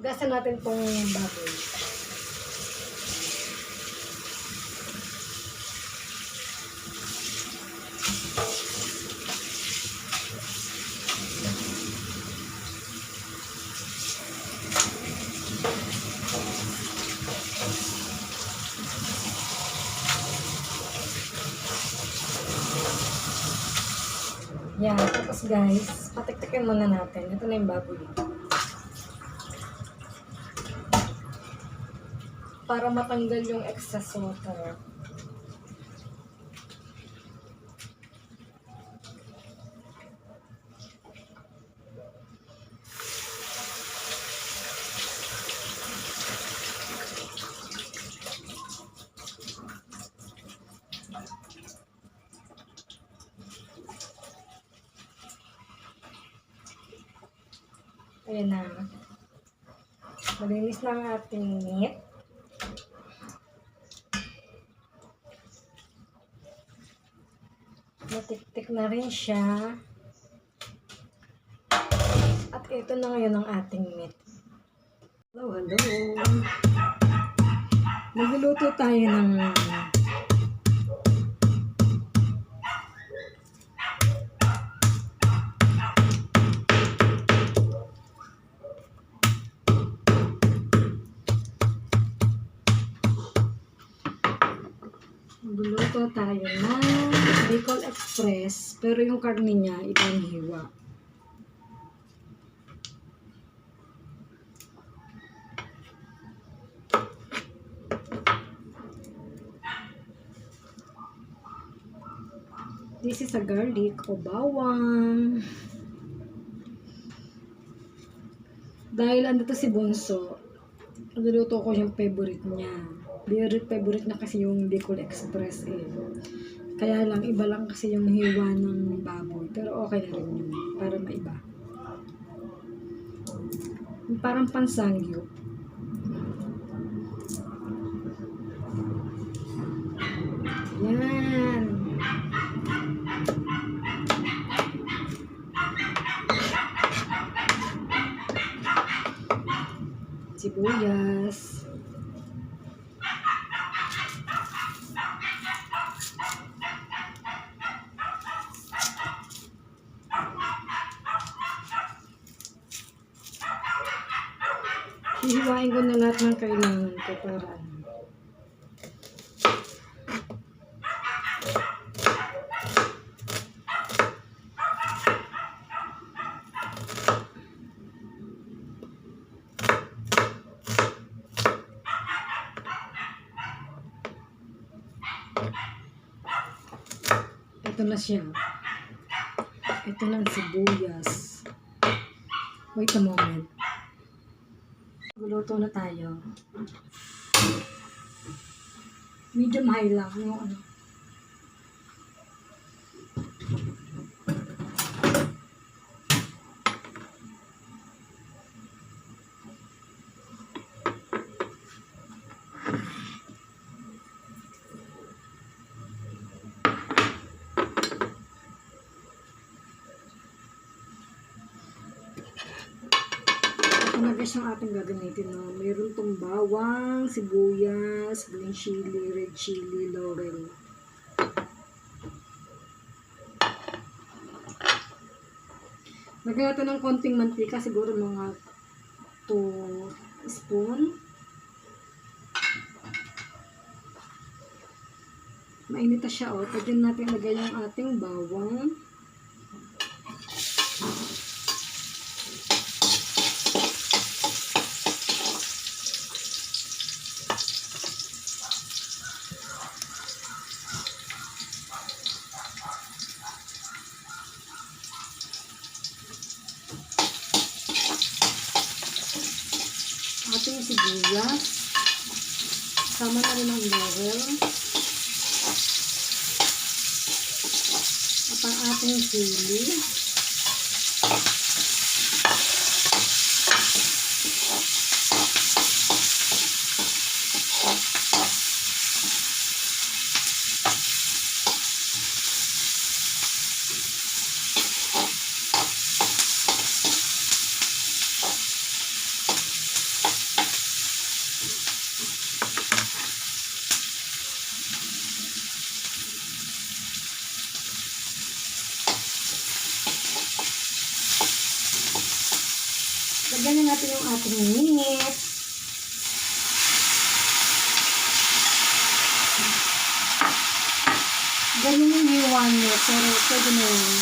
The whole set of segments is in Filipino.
Gasan natin tong baboy. Yan, tapos guys, patiktikin muna natin. Ito na yung baboy. Para matanggal yung excess water. Ayan na. Malinis na ang ating meat. Matiktik na rin siya. At ito na ngayon ang ating meat. Hello, hello. Magluluto tayo ng Bicol Express, pero yung karne niya ibang hiwa. This is a garlic o bawang. Dahil andito si Bunso, niluluto ko yung favorite niya. Favorite na kasi yung Bicol Express eh. Kaya lang, iba lang kasi yung hiwa ng baboy. Pero okay na rin yun. Para maiba. Parang pansangyo. Yan. Sibuyas. Hihiwain ko na lahat ng kailangan ko para ito na siya. Ito na ang sibuyas. Wait a moment. Guluto na tayo. Medium high lang yung ano. Ito na guys yung ating gagamitin. No? Mayroon tong bawang, sibuyas, green chili, red chili, laurel. Lagyan natin ng konting mantika, siguro mga 2 spoon. Mainit na siya. Pwede natin lagay yung ating bawang. Ating sibuyas, sama na rin ang laurel, at ang ating chili, ating meat. Ganyan yung hiwa nyo, pero pwede na yun.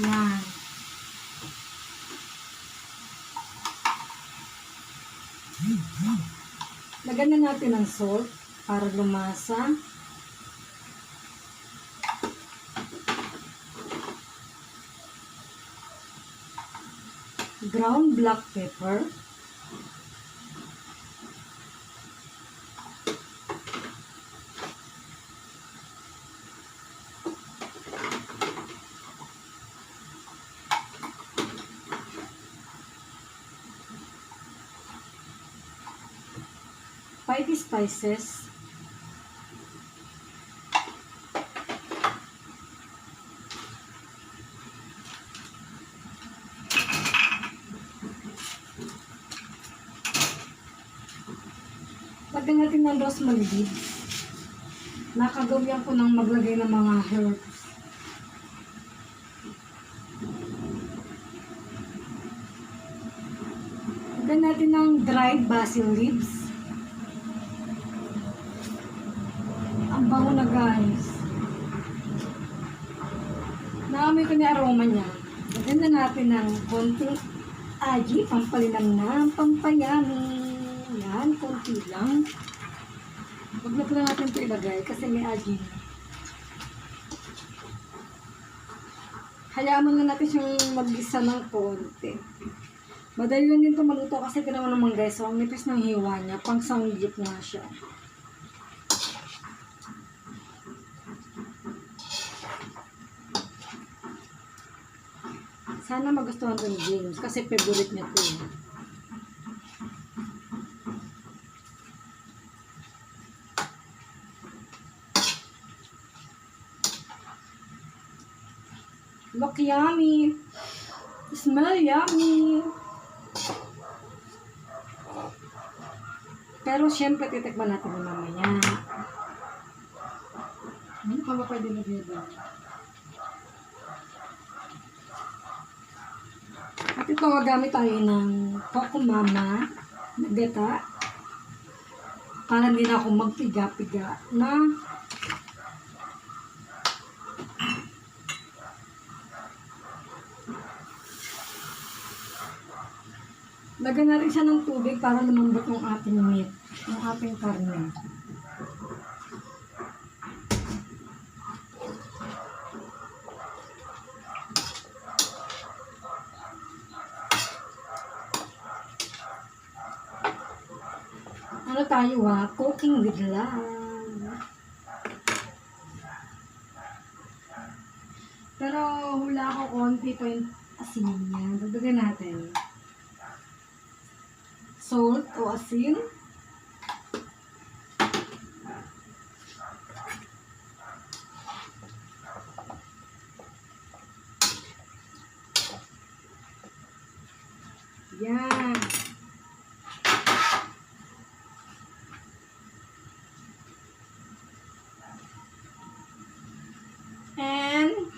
Yan. Lagyan na natin ng salt para lumasa. Ground black pepper. Five spices. Lagyan natin ng rosemary leaves. Nakagawian ko ng maglagay ng mga herbs. Lagyan natin ng dried basil leaves. Ang bango na guys. Naamoy ko na aroma niya. Lagyan na natin ng konting aji, pampalinamnam, pampayami. Yan, konti lang. Huwag na pala natin ito ilagay kasi may aji. Hayaan na natin siyang mag-isa ng konti. Madali lang din ito maluto kasi ginawa naman guys. So, ang nipis ng hiwa niya. Pang sanggip nga siya. Sana magustuhan ito ni James kasi favorite niya ito. Look yummy! Smell yummy! Pero syempre titikman natin ng mamaya. Ano pa ba pwede lagyan doon? At ito, gamit tayo ng Kokomama na gata para hindi na ako magpiga-piga na lagyan natin siya ng tubig para lumambot yung ating meat, yung ating karne. Ano tayo ha? Cooking with love. Pero hula ko konti pa yung asin niya. Dagdagan natin. Salt o asin. Yan. And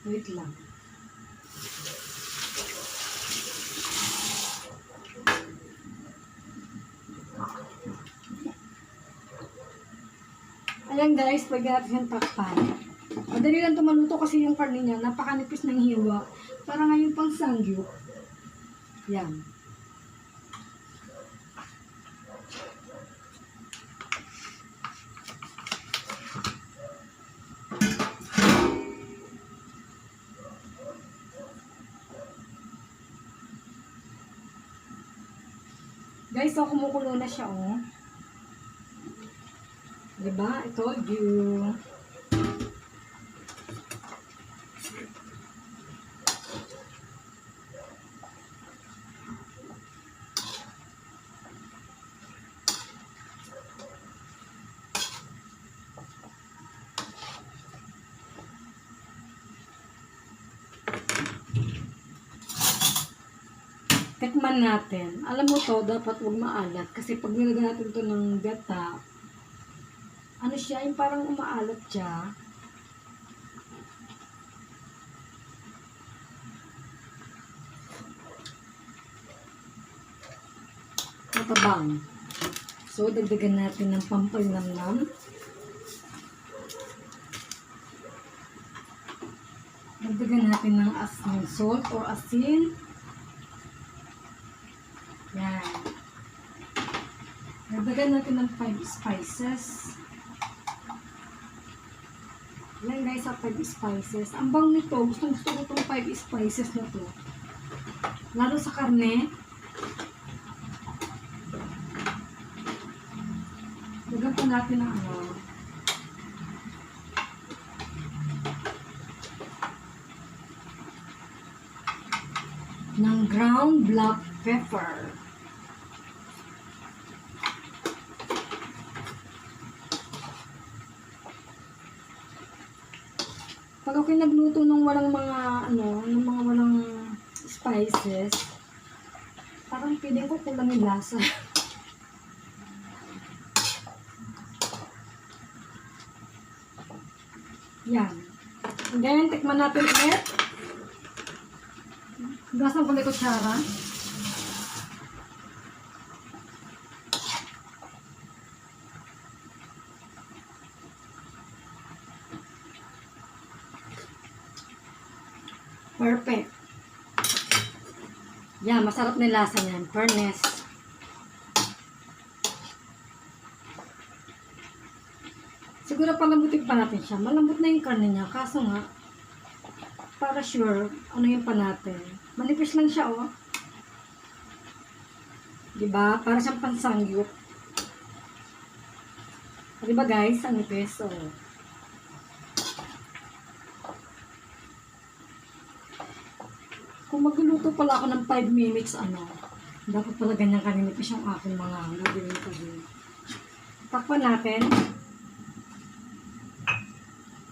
wait lang. Ayan guys, pwede natin siyang takpan. Madali lang tumaluto kasi yung karne niya, napakanipis ng hiwa. Para ngayon pang sangyup. Yan. Guys, so kumukulo na siya, oh. Diba? I told you. Tikman natin. Alam mo to, dapat huwag maalat. Kasi pag nilagyan natin to ng gata, ano siya, yung parang umaalat siya. Matabang. So, dagdagan natin ng pampalinamnam. Dagdagan natin ng salt or asin. Yan. Dagdagan natin ng 5 spices. Yan guys, sa 5 spices. Ang bang nito, gusto ko itong 5 spices na to. Lalo sa karne. Dagdagan pa natin ng ng ground black pepper. Pag ako'y nagluto ng walang mga ng mga walang spices, parang feeling ko kulang yung lasa. Yan. And then, tikman natin ulit. Gasan ko may kutsara. Perfect. Yan, masarap na lasa niyan. Fairness. Siguro palambutin pa natin siya. Malambot na yung karne niya. Kaso nga, para sure, ano yung pa natin. Manipis lang siya, oh. Diba? Para siyang pansangyup. Diba guys? Ang nipis, oh. Kung magluluto pala ako ng 5 minutes, dapat pala ganyan kaninipis yung aking mga gagawin ko din. Takpan natin.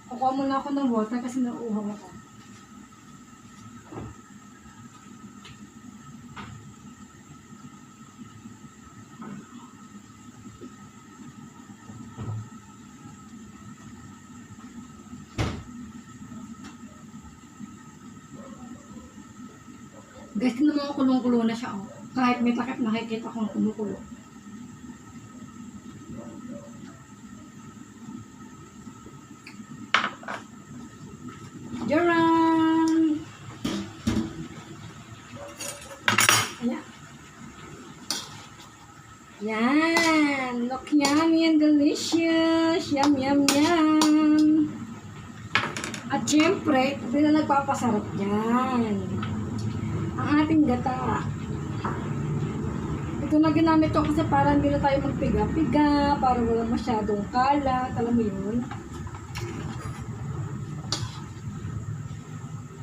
Kukuha muna ako ng water kasi nauuhaw ako. Guys, tinan mo kulong-kulo na siya, oh. Kahit may takip, nakikita kong kumukulo. Jaran! Ayan. Yan! Look yummy and delicious! Yum, yum, yum! At syempre, ito na nagpapasarap dyan. Ang ating gata. Ito na ginamit ko kasi para hindi na tayo magpiga-piga, para wala masyadong kalat, alam mo yun.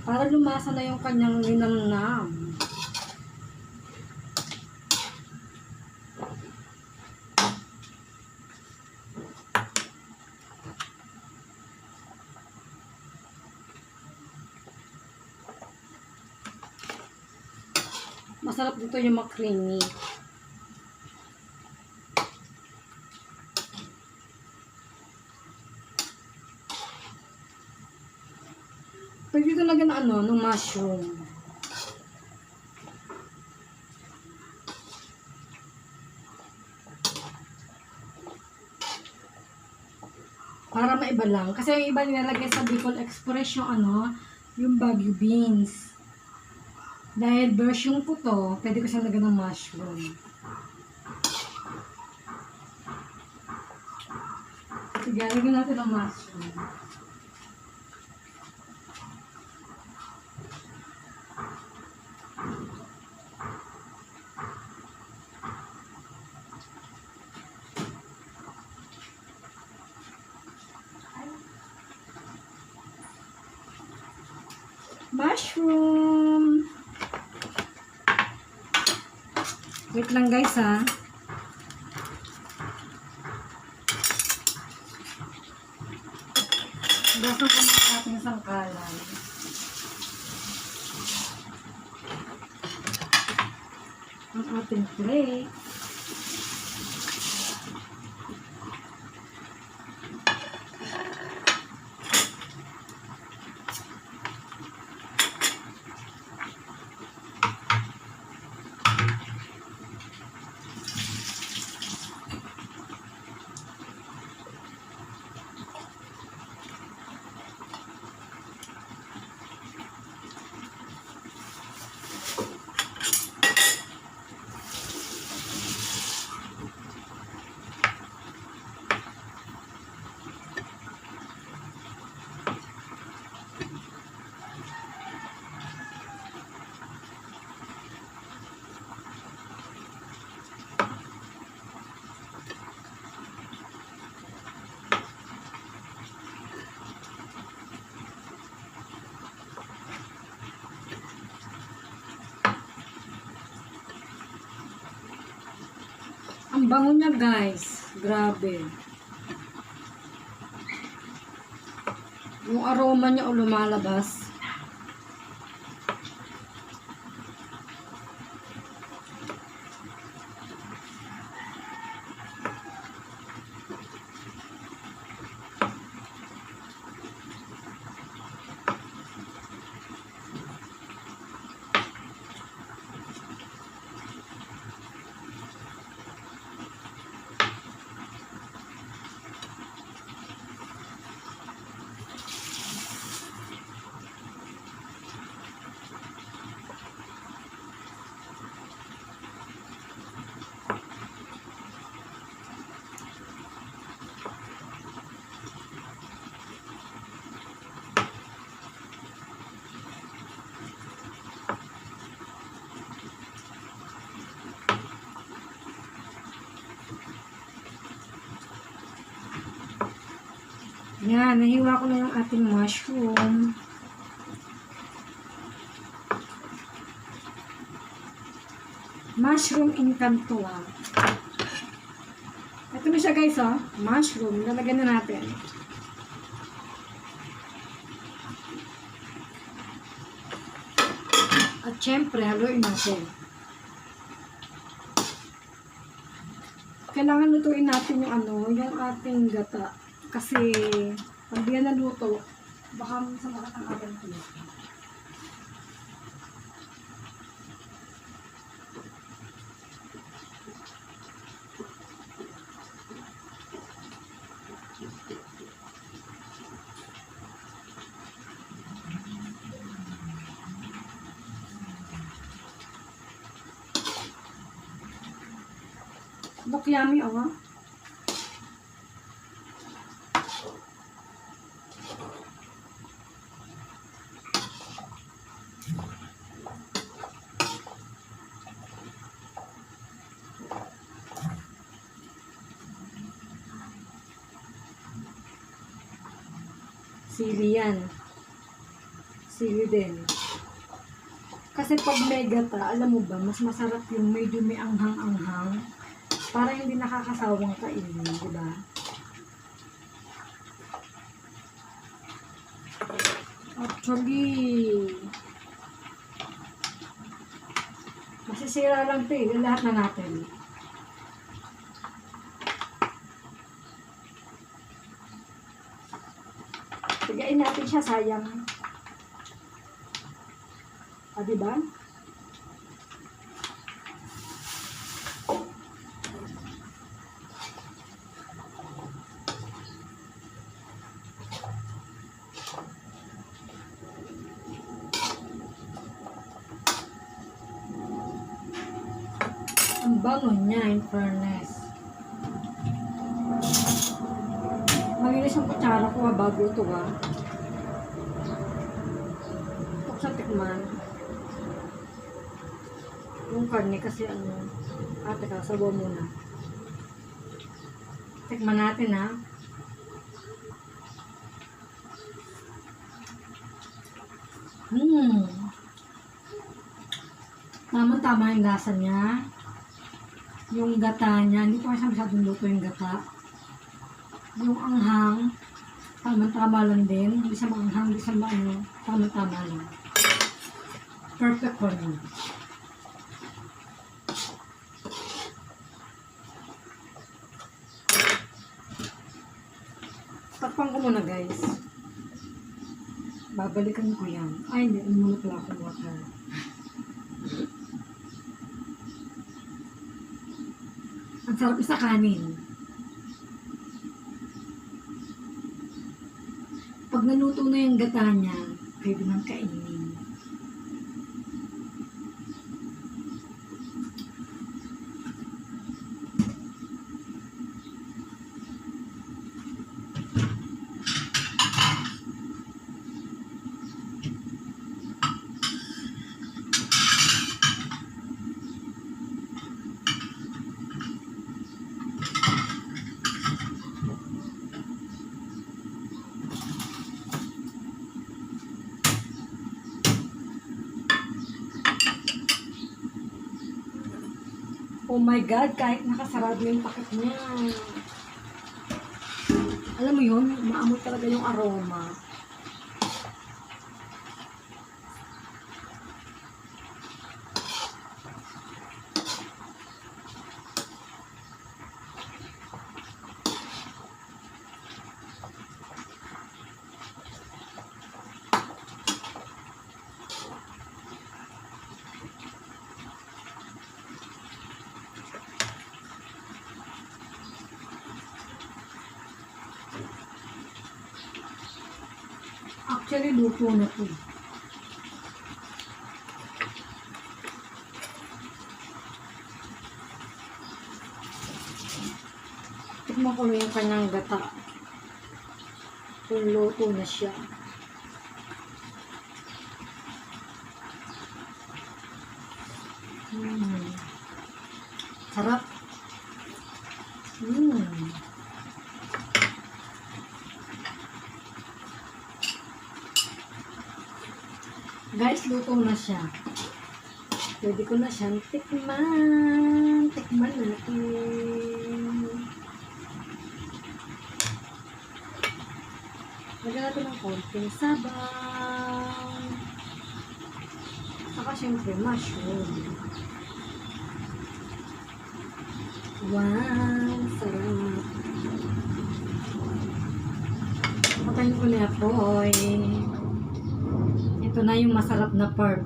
Para lumasa na yung kanyang linamnam. Masarap dito yung creamy. Pwede dito lagyan ng mushroom. Para maiba lang. Kasi yung iba nilalagay sa Bicol Express yung Baguio beans. Dahil version ko to, pwede ko siyang lagyan ng mushroom. Sige, lagyan natin ng mushroom. Mushroom! Wait lang guys ha. Gasan ko na natin isang kalan. Ang ating plate. bango niya guys. Grabe. Yung aroma niya o lumalabas. Yan, nahiwa ko na yung ating mushroom. Mushroom Encanto. Ito na siya guys, oh. Mushroom. Lalagyan na natin. At syempre, haluin natin. Kailangan lutuin natin yung yung ating gata. Kasi, pag di yan naluto, baka sa makatang ito. Look yummy, oh. Sili yan. Sili din. Kasi pag may gata, alam mo ba, mas masarap yung medyo may anghang-anghang. Para hindi nakakasawang kainin, di ba? Actually, masisira lang ito eh. Lahat na natin. Tigain natin siya, sayang. Diba? Ang bango niya, in fairness. Malinis ang kutsara ko bago ito Ito sa tikman. Yung karne kasi teka, sabaw muna. Tikman natin Tama-tama yung lasa niya. Yung gata niya, hindi ko kasi masyadong luto yung gata. Yung anghang, tama-tama lang din. Hindi siya maanghang, hindi siya tama-tama lang. Perfect for me. Takpan ko muna guys. Babalikan ko yan. Ay, hindi. Muna pala akong water. Ang sarap sa kanin. Pag naluto na yung gata niya, pwede nang kainin. Oh my God, kahit nakasarado yung pakit niya. Alam mo yun, maamoy talaga yung aroma. Actually, luto na to. Tikman ko na yung kanyang gata. Kung luto na siya. Sarap. Guys, luto na siya. Pwede ko na siyang tikman. Tikman natin. Lagyan natin ng konting sabaw. Saka syempre mushroom. Wow, sarap. Patayin ko na po. Ito na yung masarap na part.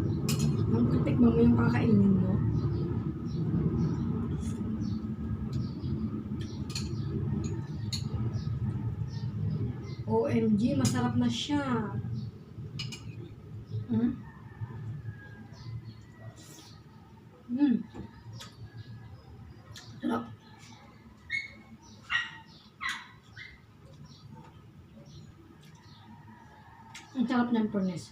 Tikman mo yung kakainin mo. OMG, masarap na siya. Sarap. Ang sarap ng furnace.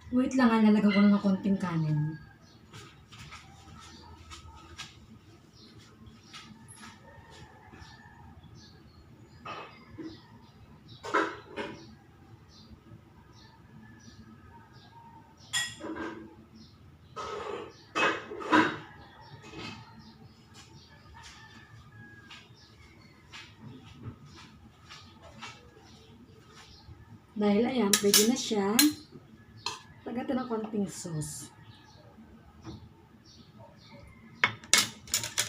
Wait lang, nalagyan ko lang ng konting kanin. Dahil ayan, pwede na siya. Lagyan ng konting sauce.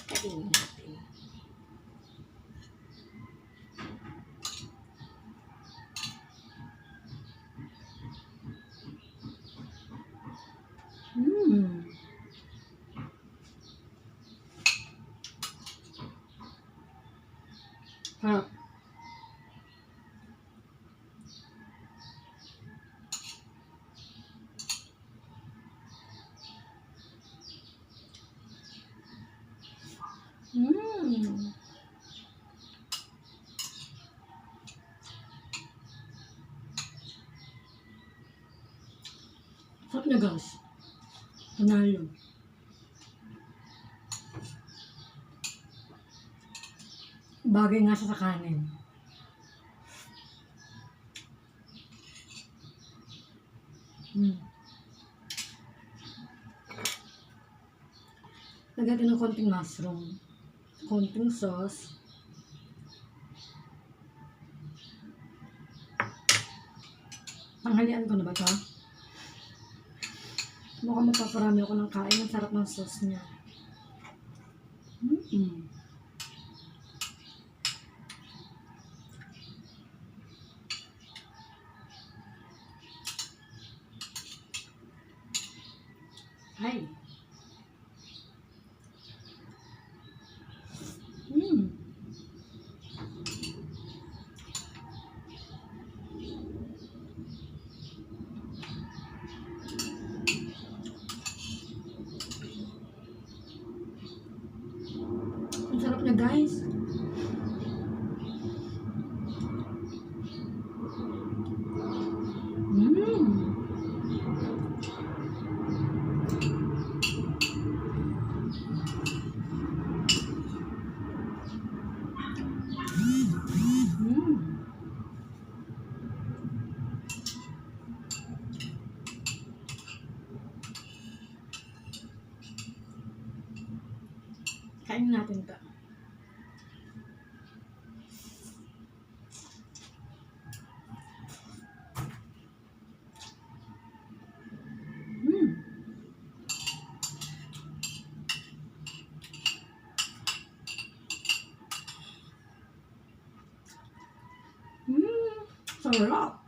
Kainin natin. Sarap. Sarap na guys. Panalo. Bagay nga siya sa kanin. Lagyan din ng konting mushroom. Konting sauce. Tanghalian ko na ba ito? Mukhang mapaparami ako ng kain. Ang sarap ng sauce niya. Ay. Kainin natin to. Sarap.